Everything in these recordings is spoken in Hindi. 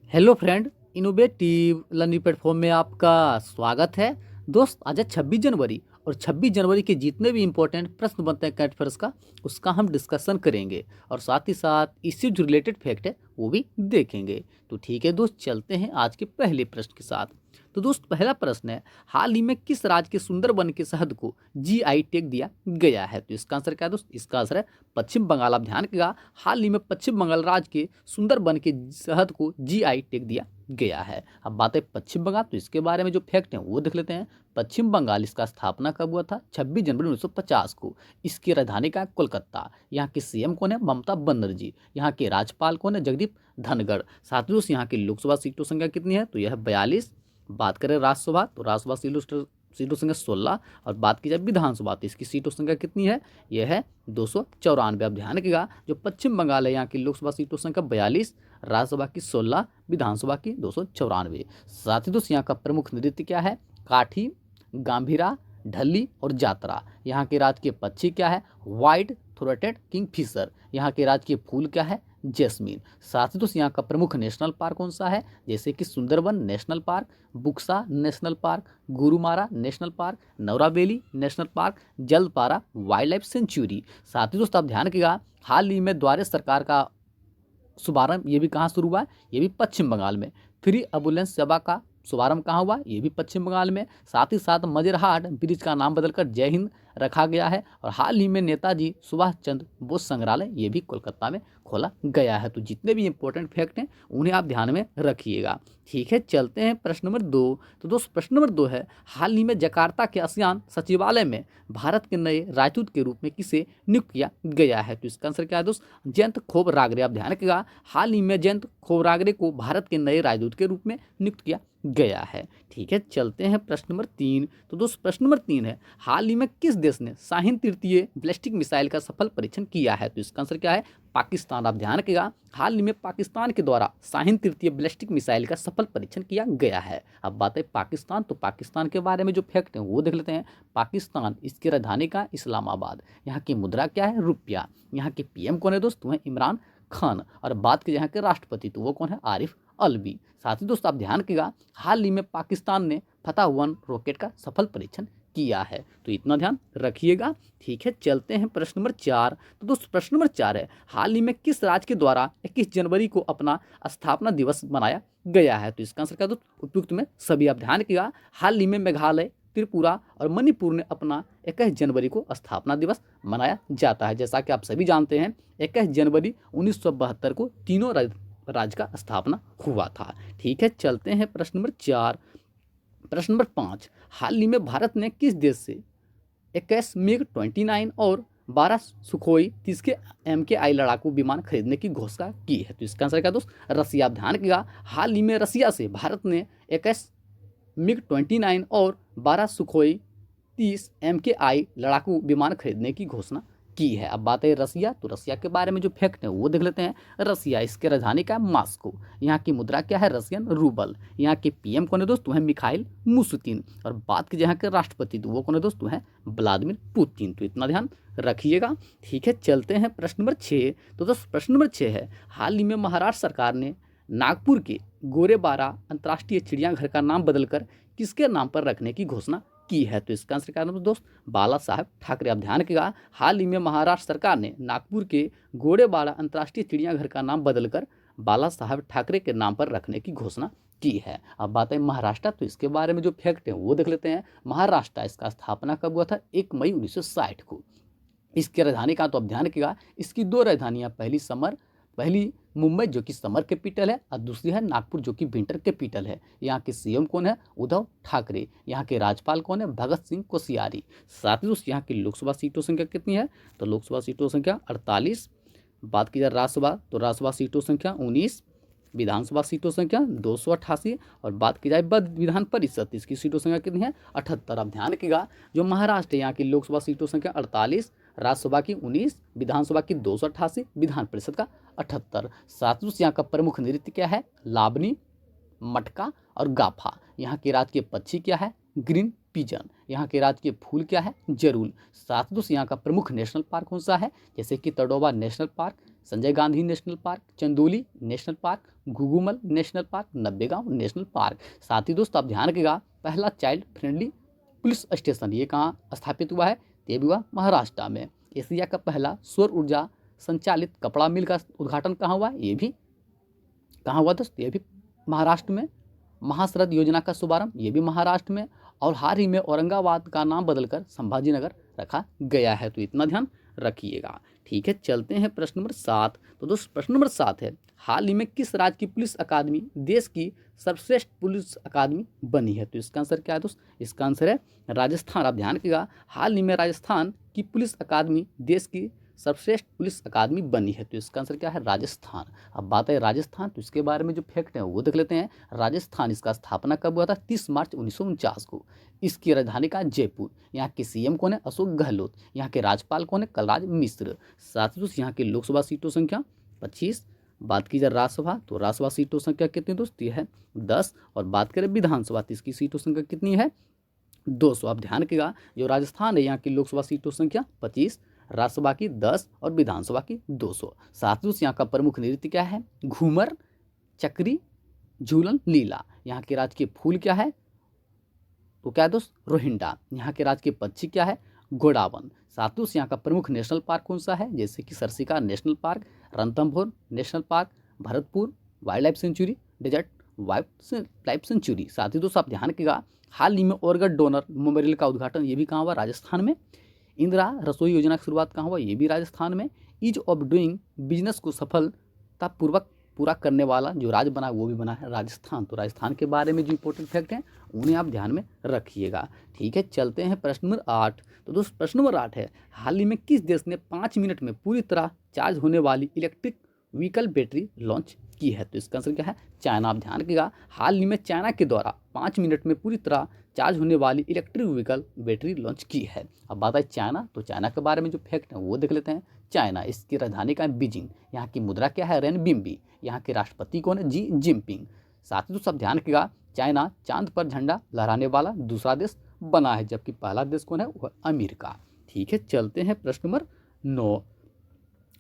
Hello friend, innovative learning platform में आपका स्वागत है। दोस्त, आज है 26 जनवरी और 26 जनवरी के जितने भी इंपॉर्टेंट प्रश्न बनते हैं करंट अफेयर्स का, उसका हम डिस्कशन करेंगे और साथ ही साथ इससे जो रिलेटेड फैक्ट है वो भी देखेंगे। तो ठीक है दोस्त, चलते हैं आज के पहले प्रश्न के साथ। तो दोस्त, पहला प्रश्न है, हाल ही में किस राज्य के सुंदरबन के शहद को जीआई टैग दिया गया है? तो इसका आंसर क्या है दोस्त? इसका आंसर है पश्चिम बंगाल। आप ध्यान रखिएगा, हाल ही में पश्चिम बंगाल राज्य के सुंदरबन के शहद को जीआई टैग दिया गया है। अब बात है पश्चिम बंगाल, तो इसके बारे में जो फैक्ट है वो देख लेते हैं। पश्चिम बंगाल, इसका स्थापना कब हुआ था? 26 जनवरी 1950 को। इसकी राजधानी का है कोलकाता। यहाँ के सीएम कौन है? ममता बनर्जी। यहाँ के राज्यपाल कौन है? जगदीप धनखड़। साथ ही दोस्त, यहाँ की लोकसभा सीटों संख्या कितनी है? तो यह है 42। बात करें राज्यसभा, तो राज्यसभा सीटों संख्या 16। और बात की जाए विधानसभा, तो इसकी सीटों संख्या कितनी है? यह है 294। अब ध्यान रखिएगा, जो पश्चिम बंगाल है यहाँ की लोकसभा सीटों संख्या 42, राज्यसभा की 16, विधानसभा की 294। साथ ही दोस्त, यहाँ का प्रमुख नृत्य क्या है? काठी, गांभीरा, ढली और जात्रा। यहाँ के राज्य के पक्षी क्या है? White throated Kingfisher. यहाँ के राज्य के फूल क्या है? जैस्मीन। साथ ही दोस्त, यहाँ का प्रमुख नेशनल पार्क कौन सा है? जैसे कि Sundarban national park, Buxa national park, Gorumara national park, Neora Valley national park, Jaldapara wildlife sanctuary. साथ ही दोस्त, आप ध्यान रखिएगा, हाल ही में द्वारे सरकार का शुभारंभ ये भी कहाँ शुरू हुआ है? ये भी पश्चिम बंगाल में। फ्री एम्बुलेंस सेवा का शुभारंभ कहाँ हुआ? ये भी पश्चिम बंगाल में। साथ ही साथ मजेरहाट ब्रिज का नाम बदलकर जय हिंद रखा गया है। और हाल ही में नेताजी सुभाष चंद्र बोस संग्रहालय ये भी कोलकाता में खोला गया है। तो जितने भी इंपॉर्टेंट फैक्ट हैं उन्हें आप ध्यान में रखिएगा। ठीक है, चलते हैं प्रश्न नंबर 2। तो दोस्त, प्रश्न नंबर 2 है, हाल ही में जकार्ता के आसियान सचिवालय में भारत के नए राजदूत के रूप में किसे नियुक्त किया गया है? तो इसका आंसर क्या है दोस्त? जयंत खोबरागड़े। आप ध्यान रखिएगा, हाल ही में जयंत खोबरागड़े को भारत के नए राजदूत के रूप में नियुक्त किया गया है। ठीक है, चलते हैं प्रश्न नंबर 3। तो दोस्त, प्रश्न नंबर 3 है, हाल ही में किस देश ने शाहीन तृतीय बैलिस्टिक मिसाइल का सफल परीक्षण किया है? तो इसका आंसर क्या है? पाकिस्तान। आप ध्यान रखिएगा, हाल ही में पाकिस्तान के द्वारा शाहीन तृतीय बैलिस्टिक मिसाइल का सफल परीक्षण किया गया है। अब बात है पाकिस्तान, तो पाकिस्तान के बारे में जो फैक्ट है वो देख लेते हैं। पाकिस्तान, इसकी राजधानी का इस्लामाबाद। यहाँ की मुद्रा क्या है? रुपया। यहाँ के पीएम कौन है दोस्त? वह इमरान खान। और बात की यहाँ के राष्ट्रपति, तो वो कौन है? आरिफ अलवी। साथ ही दोस्त, आप ध्यान रखिएगा, हाल ही में पाकिस्तान ने फतह 1 रॉकेट का सफल परीक्षण किया है। तो इतना ध्यान रखिएगा। ठीक है, चलते हैं प्रश्न नंबर 4। तो दोस्त, प्रश्न नंबर 4 है, हाल ही में किस राज्य के द्वारा 21 जनवरी को अपना स्थापना दिवस मनाया गया है? तो इसका आंसर क्या दोस्त? उपयुक्त में सभी। आप ध्यान रखिएगा, हाल ही में मेघालय, त्रिपुरा और मणिपुर ने अपना 21 जनवरी को स्थापना दिवस मनाया जाता है। जैसा कि आप सभी जानते हैं, 21 जनवरी 1972 को तीनों राज्य का स्थापना हुआ था। ठीक है, चलते हैं प्रश्न नंबर 4। प्रश्न नंबर 5, हाल ही में भारत ने किस देश से 21 मिग 29 और 12 सुखोई 30 के MKI लड़ाकू विमान खरीदने की घोषणा की है? तो इसका आंसर क्या दोस्त? रसिया। आप ध्यान रखिएगा, हाल ही में रसिया से भारत ने 21 मिग 29 और 12 सुखोई 30 MKI लड़ाकू विमान खरीदने की घोषणा की है। अब बात है रसिया, तो रसिया के बारे में जो फैक्ट है वो देख लेते हैं। रसिया, इसके राजधानी का है मॉस्को। यहाँ की मुद्रा क्या है? Russian rouble. यहाँ के पीएम कौन है दोस्त? वह मिखाइल मुशुतिन। और बात की यहाँ के राष्ट्रपति, तो वो कौन है दोस्त? वह व्लादिमीर पुतिन। तो इतना ध्यान रखिएगा। ठीक है, चलते हैं प्रश्न नंबर 6। तो दोस्त, प्रश्न नंबर 6 है, हाल ही में महाराष्ट्र सरकार ने नागपुर के गोरेबारा अंतर्राष्ट्रीय चिड़ियाघर का नाम बदलकर किसके नाम पर रखने की घोषणा की है? तो इसका आंसर क्या है दोस्त? बाला साहेब ठाकरे। आप ध्यान रखिएगा, हाल ही में महाराष्ट्र सरकार ने नागपुर के गोरेबाड़ा अंतर्राष्ट्रीय चिड़ियाघर का नाम बदलकर बाला साहेब ठाकरे के नाम पर रखने की घोषणा की है। अब बात है महाराष्ट्र, तो इसके बारे में जो फैक्ट है वो देख लेते हैं। महाराष्ट्र, इसका स्थापना कब हुआ था? 1 मई 1960 को। इसकी राजधानी का, तो आप ध्यान रखिएगा, इसकी 2 राजधानियाँ, पहली मुंबई जो कि समर कैपिटल है और दूसरी है नागपुर जो कि विंटर कैपिटल है। यहाँ के सीएम कौन है? उद्धव ठाकरे। यहाँ के राज्यपाल कौन है? भगत सिंह कोश्यारी। साथ ही दोस्त, यहाँ की लोकसभा सीटों संख्या कितनी है? तो लोकसभा सीटों संख्या 48। बात की जाए राज्यसभा, तो राज्यसभा सीटों संख्या 19, विधानसभा सीटों संख्या 288। और बात की जाए विधान परिषद, इसकी सीटों संख्या कितनी है? 78। आप ध्यान रखिएगा, जो महाराष्ट्र है यहाँ की लोकसभा सीटों संख्या 48, राज्यसभा की 19, विधानसभा की 288, विधान परिषद का 78। साथ ही यहाँ का प्रमुख नृत्य क्या है? लावनी, मटका और गाफा। यहाँ के राज्य के पक्षी क्या है? Green pigeon. यहाँ के राज्य के फूल क्या है? जरूल। साथ ही दोस्त यहाँ का प्रमुख नेशनल पार्क कौन सा है? जैसे कि Tadoba national park, Sanjay Gandhi national park, Chandoli national park, Gugamal national park, Nawegaon national park. साथ ही दोस्त आप ध्यान रखिएगा, पहला चाइल्ड फ्रेंडली पुलिस स्टेशन ये कहाँ स्थापित हुआ है? ये भी हुआ महाराष्ट्र में। एशिया का पहला सौर ऊर्जा संचालित कपड़ा मिल का उद्घाटन कहाँ हुआ? ये भी कहाँ हुआ दोस्त? ये भी महाराष्ट्र में। महासड़क योजना का शुभारंभ ये भी महाराष्ट्र में। और हाल ही में औरंगाबाद का नाम बदलकर संभाजी नगर रखा गया है, तो इतना ध्यान रखिएगा। ठीक है, चलते हैं प्रश्न नंबर 7। तो दोस्त प्रश्न नंबर 7 है, हाल ही में किस राज्य की पुलिस अकादमी देश की सर्वश्रेष्ठ पुलिस अकादमी बनी है? तो इसका आंसर क्या है दोस्त? इसका आंसर है राजस्थान। आप ध्यान रखिएगा, हाल ही में राजस्थान की पुलिस अकादमी देश की सर्वश्रेष्ठ पुलिस अकादमी बनी है, तो इसका आंसर क्या है? राजस्थान। अब बात है राजस्थान, तो इसके बारे में जो फैक्ट है वो देख लेते हैं। राजस्थान, इसका स्थापना कब हुआ था? 30 मार्च 1949 को। इसकी राजधानी का जयपुर। यहाँ के सीएम कौन है? अशोक गहलोत। यहाँ के राज्यपाल कौन है? कलराज मिश्र। साथ ही दोस्त यहाँ की लोकसभा सीटों संख्या 25। बात की जाए राज्यसभा, तो राज्यसभा सीटों संख्या कितनी दोस्त? ये है 10। और बात करें विधानसभा, तो इसकी सीटों संख्या कितनी है? 200। आप ध्यान रखिएगा, जो राजस्थान है यहाँ की लोकसभा सीटों संख्या 25, राज्यसभा की 10 और विधानसभा की 200। साथ ही यहाँ का प्रमुख नृत्य क्या है? घूमर, चक्री, झूलन, लीला। यहाँ के राज्य के फूल क्या है? तो क्या है दोस्त? रोहिंडा। यहाँ के राज्य के पक्षी क्या है? गोडावन। साथ ही यहाँ का प्रमुख नेशनल पार्क कौन सा है? जैसे कि Sariska national park, Ranthambore national park, Bharatpur wildlife sanctuary, desert wildlife sanctuary. साथ ही दोस्त आप ध्यान रखिएगा, हाल ही में ऑर्गन डोनर मेमोरियल का उद्घाटन ये भी कहाँ हुआ? राजस्थान में। इंदिरा रसोई योजना की शुरुआत कहाँ हुआ? ये भी राजस्थान में। ईज ऑफ डूइंग बिजनेस को सफलतापूर्वक पूरा करने वाला जो राज्य बना वो भी बना है राजस्थान। तो राजस्थान के बारे में जो इंपॉर्टेंट फैक्ट हैं उन्हें आप ध्यान में रखिएगा। ठीक है, चलते हैं प्रश्न नंबर 8। तो दोस्त प्रश्न नंबर 8 है, हाल ही में किस देश ने 5 मिनट में पूरी तरह चार्ज होने वाली इलेक्ट्रिक व्हीकल बैटरी लॉन्च की है? तो इसका आंसर क्या है? चाइना। आप ध्यान रखिएगा, हाल ही में चाइना के द्वारा 5 मिनट में पूरी तरह चार्ज होने वाली इलेक्ट्रिक व्हीकल बैटरी लॉन्च की है। अब बात है चाइना, तो चाइना के बारे में जो फैक्ट है वो देख लेते हैं। चाइना, इसकी राजधानी का है बीजिंग। यहाँ की मुद्रा क्या है? रेनबिम्बी। यहाँ के राष्ट्रपति कौन है? Xi Jinping. साथ ही तो सब ध्यान रखिएगा, चाइना चांद पर झंडा लहराने वाला दूसरा देश बना है, जबकि पहला देश कौन है? वह अमेरिका। ठीक है, चलते हैं प्रश्न नंबर 9।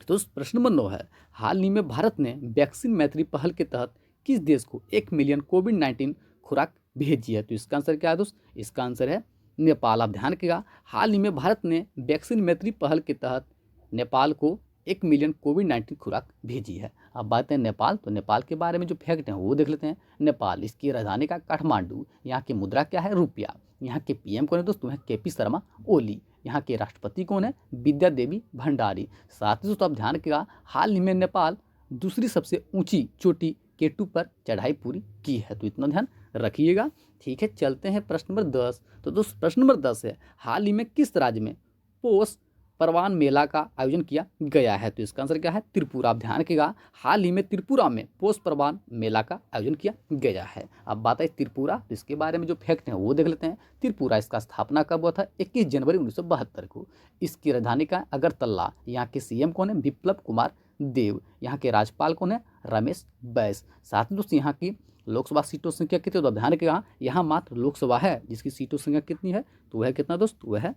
तो प्रश्न नंबर 9 है, हाल ही में भारत ने वैक्सीन मैत्री पहल के तहत किस देश को 1 मिलियन कोविड-19 खुराक भेजी है? तो इसका आंसर क्या है दोस्त? इसका आंसर है नेपाल। आप ध्यान रखिएगा, हाल ही में भारत ने वैक्सीन मैत्री पहल के तहत नेपाल को 1 मिलियन कोविड-19 खुराक भेजी है। अब बात है नेपाल, तो नेपाल के बारे में जो फैक्ट हैं वो देख लेते हैं। नेपाल, इसकी राजधानी का काठमांडू। यहाँ की मुद्रा क्या है? रुपया। यहाँ के पीएम कौन है दोस्तों? हैं केपी शर्मा ओली। यहाँ के राष्ट्रपति कौन है? विद्या देवी भंडारी। साथ ही दोस्तों आप ध्यान रखिएगा, हाल ही में नेपाल दूसरी सबसे ऊंची चोटी K2 पर चढ़ाई पूरी की है, तो इतना ध्यान रखिएगा। ठीक है, चलते हैं प्रश्न नंबर 10। तो दोस्त प्रश्न नंबर 10 है, हाल ही में किस राज्य में पोष परवान मेला का आयोजन किया गया है? तो इसका आंसर क्या है? त्रिपुरा। आप ध्यान रखिएगा, हाल ही में त्रिपुरा में पोष परवान मेला का आयोजन किया गया है। अब बात है त्रिपुरा, तो इसके बारे में जो फैक्ट हैं वो देख लेते हैं। त्रिपुरा, इसका स्थापना कब हुआ था? 21 जनवरी 1972 को। इसकी राजधानी का अगरतला। यहाँ के सीएम कौन है? विप्लव कुमार देव। यहाँ के राज्यपाल कौन है? रमेश बैस। साथ ही दोस्तों यहाँ की लोकसभा सीटों संख्या कितनी? तो ध्यान रखिएगा, यहाँ मात्र लोकसभा है जिसकी सीटों संख्या कितनी है? तो वह कितना दोस्त? वह है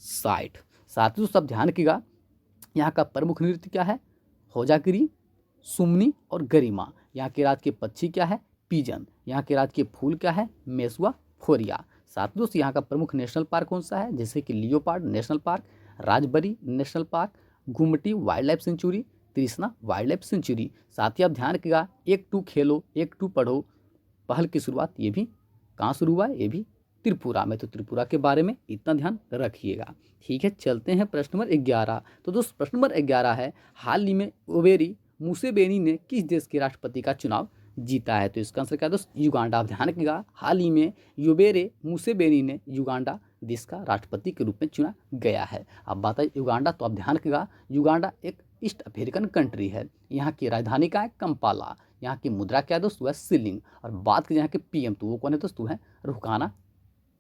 60। साथ ही दोस्तों ध्यान रखिएगा, यहाँ का प्रमुख नृत्य क्या है? होजागिरी, सुमनी और गरिमा। यहाँ के राज्य के पक्षी क्या है? पिजन। यहाँ के राज्य के फूल क्या है? मेसुआ फोरिया। साथ ही दोस्तों यहाँ का प्रमुख नेशनल पार्क कौन सा है? जैसे कि leopard national park, Rajbari national park, गुमटी वाइल्ड लाइफ सेंचुरी, तृष्णा वाइल्ड लाइफ सेंचुरी। साथ ही आप ध्यान रखिएगा, 1-2 खेलो 1-2 पढ़ो पहल की शुरुआत ये भी कहाँ शुरू हुआ है? ये भी त्रिपुरा में। तो त्रिपुरा के बारे में इतना ध्यान रखिएगा। ठीक है, चलते हैं प्रश्न नंबर 11। तो दोस्त प्रश्न नंबर 11 है, हाल ही में ओवेरी मुसेवेनी ने किस देश के राष्ट्रपति का चुनाव जीता है? तो इसका आंसर क्या दोस्त? युगांडा। आप ध्यान रखिएगा, हाल ही में योवेरी मुसेवेनी ने युगांडा देश का राष्ट्रपति के रूप में चुना गया है। अब बात है युगांडा, तो आप ध्यान रखिएगा, युगांडा एक ईस्ट अफ्रीकन कंट्री है। यहाँ की राजधानी का है कंपाला। यहाँ की मुद्रा क्या है दोस्त? वह शिलिंग। और बात करें यहाँ के पीएम, तो वो कौन है दोस्त? वो है रुकाना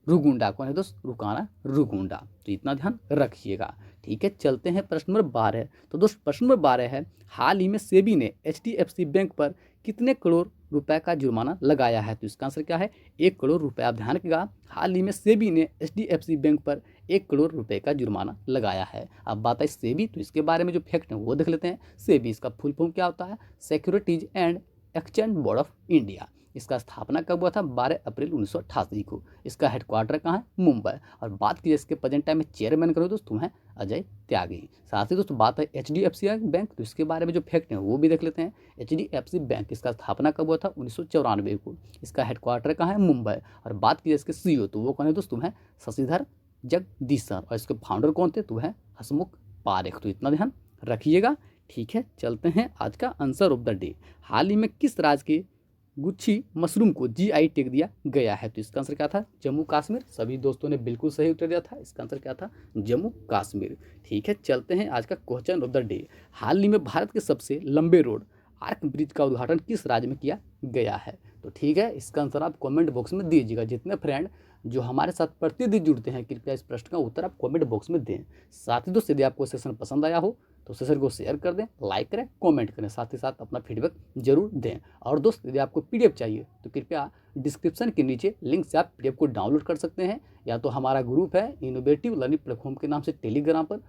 रुगुंडा। कौन है दोस्त? रुकाना रुगुंडा। तो इतना ध्यान रखिएगा। ठीक है, चलते हैं प्रश्न नंबर 12। तो दोस्त प्रश्न नंबर 12 है, हाल ही में सेबी ने HDFC बैंक पर कितने करोड़ रुपए का जुर्माना लगाया है? तो इसका आंसर क्या है? 1 करोड़ रुपए। आप ध्यान रखिएगा, हाल ही में सेबी ने एचडीएफसी बैंक पर 1 करोड़ रुपए का जुर्माना लगाया है। अब बात है सेबी, तो इसके बारे में जो फैक्ट है वो देख लेते हैं। सेबी इसका फुल फॉर्म क्या होता है? Securities and exchange board of India. इसका स्थापना कब हुआ था? 12 अप्रैल 1988 को। इसका हेडक्वार्टर कहाँ है? मुंबई। और बात की इसके प्रेजेंट टाइम में चेयरमैन करो दोस्तों हैं अजय त्यागी। साथ ही दोस्तों बात है एचडीएफसी बैंक, तो इसके बारे में जो फैक्ट है वो भी देख लेते हैं। एचडीएफसी बैंक इसका स्थापना कब हुआ था? 1994 को। इसका हेडक्वार्टर कहाँ है? मुंबई। और बात की इसके सीईओ, तो वो कौन है दोस्तों हैं? शशिधर जगदीशन। और इसके फाउंडर कौन थे? तो है हसमुख पारेख। तो इतना ध्यान रखिएगा। ठीक है, चलते हैं आज का आंसर ऑफ द डे। हाल ही में किस राज्य के गुच्छी मशरूम को जीआई टैग दिया गया है? तो इसका आंसर क्या था? जम्मू कश्मीर। सभी दोस्तों ने बिल्कुल सही उत्तर दिया था। इसका आंसर क्या था? जम्मू कश्मीर। ठीक है, चलते हैं आज का क्वेश्चन ऑफ द डे। हाल ही में भारत के सबसे लंबे रोड आर्क ब्रिज का उद्घाटन किस राज्य में किया गया है? तो ठीक है, इसका आंसर आप कमेंट बॉक्स में दीजिएगा। जितने फ्रेंड जो हमारे साथ प्रतिदिन जुड़ते हैं, कृपया इस प्रश्न का उत्तर आप कमेंट बॉक्स में दें। साथ ही दोस्तों, यदि आपको सेशन पसंद आया हो तो सेशन को शेयर कर दें, लाइक करें, कमेंट करें, साथ ही साथ अपना फीडबैक जरूर दें। और दोस्त, यदि आपको पीडीएफ चाहिए तो कृपया डिस्क्रिप्शन के नीचे लिंक से आप पीडीएफ को डाउनलोड कर सकते हैं, या तो हमारा ग्रुप है इनोवेटिव लर्निंग प्लेटफॉर्म के नाम से टेलीग्राम पर,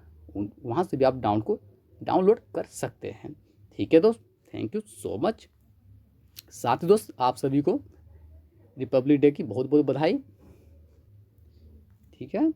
वहाँ से भी आप डाउनलोड कर सकते हैं। ठीक है दोस्त, थैंक यू सो मच। साथ ही दोस्त, आप सभी को रिपब्लिक डे की बहुत बहुत बधाई। ठीक है।